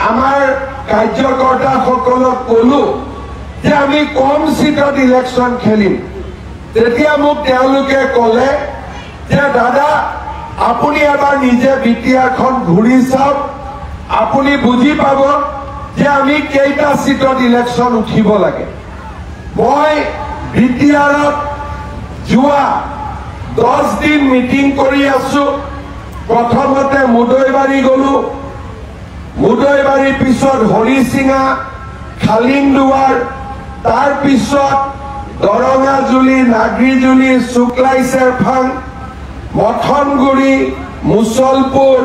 আমাৰ কাৰ্যকৰ্তাসকলক ক'লো যে আমি কম সিটত ইলেকশ্যন খেলিম তেতিয়া মোক তেওঁলোকে ক'লে যে দাদা আপুনি এবাৰ নিজে বিটিআৰখন ঘূৰি চাওক আপুনি বুজি পাব যে আমি কেইটা সিটত ইলেকশ্যন উঠিব লাগে মই বিটিআৰত যোৱা 10 দিন মিটিং কৰি আছো প্ৰথমতে মুদৈবাৰী গলো মুদৈবাৰীৰ পিছত হৰিচিঙা খালিংদুৱাৰ তাৰ পিছত দৰঙাজুলি নাগৰিজুলি শুক্লাই চেৰফাং মথনগুৰি মুছলপুৰ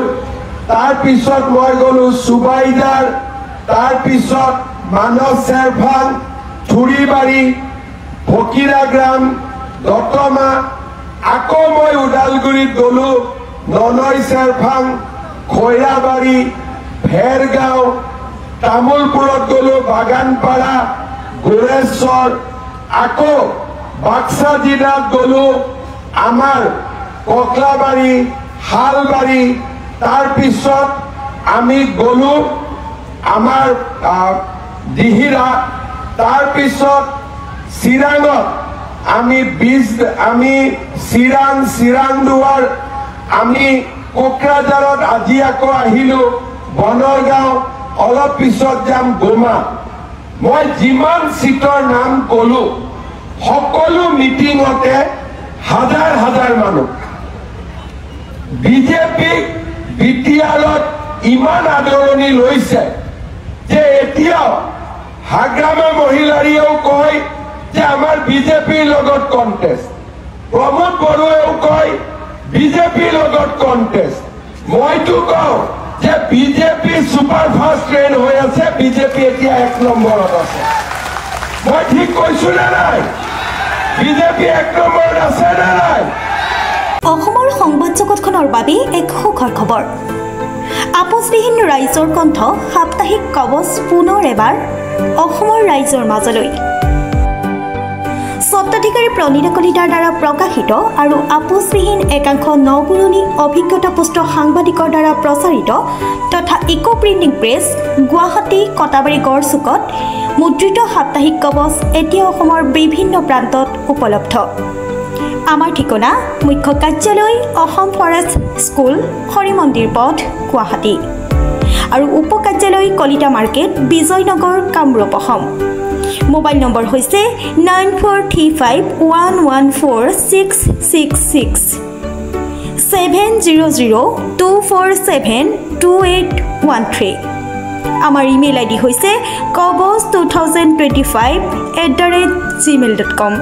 তাৰ পিছত মই গলো সুবাইদাৰ তাৰ পিছত মানস চেৰফাং থুৰিবাৰী ফকিৰাগ্ৰাম দতমা আকৌ মই ওদালগুৰিত গলো ননৈ চেৰফাং খৈৰাবাৰী ভেৰগাঁও তামুলপুৰত গলো বাগানপাৰা গোৰেশ্বৰ আকৌ বাক্সা জিলাত গলো আমাৰ ককলাবাৰী হালবাৰী তাৰ পিছত আমি গলো আমাৰ দিহিৰা তাৰ পিছত চিৰাঙত আমি চিৰাংদুৱাৰ আমি কোকৰাঝাৰত আজি আকৌ আহিলো বনৰগাঁও অলপ পিছত যাম গোমা মই যিমান সিটৰ নাম ক'লো সকলো মিটিংতে হাজাৰ হাজাৰ মানুহ বিজেপি বিটিআৰত ইমান আদৰণি লৈছে যে এতিয়াও হাগ্ৰামা মহিলাৰীয়েও কয় যে আমাৰ বিজেপিৰ লগত কণ্টেষ্ট প্ৰমোদ বড়োৱেও কয় বিজেপিৰ লগত কণ্টেষ্ট মইতো কওঁ যে বিজেপি সুপাৰফাষ্ট ট্ৰেইন হৈ আছে বিজেপি এতিয়া 1 নম্বৰত আছে মই ঠিক কৈছো না নাই বিজেপি 1 নম্বৰত আছে না নাই অসমৰ সংবাদ জগতখনৰ বাবে এক সুখৰ খবৰ আপোচবিহীন ৰাইজৰ কণ্ঠ সাপ্তাহিক কবচ পুনৰ এবাৰ অসমৰ ৰাইজৰ মাজলৈ স্বত্বাধিকাৰী প্ৰণীতা কলিতাৰ দ্বাৰা প্ৰকাশিত আৰু আপোচবিহীন একাংশ নপুৰণি অভিজ্ঞতাপুষ্ট সাংবাদিকৰ দ্বাৰা প্ৰচাৰিত তথা eco printing press Guwahati Katabari গড়চুকত মুদ্ৰিত সাপ্তাহিক কবচ এতিয়া অসমৰ বিভিন্ন প্ৰান্তত উপলব্ধ আমাৰ ঠিকনা মুখ্য কাৰ্যালয় অসম ফৰেষ্ট স্কুল হৰিমন্দিৰ পথ গুৱাহাটী আৰু উপ কাৰ্যালয় Kalita market Bijoynagar Kamrup Assam mobile number হৈছে 9435114666 7002472813 আমাৰ ইমেইল আইডি হৈছে kobos2025@gmail.com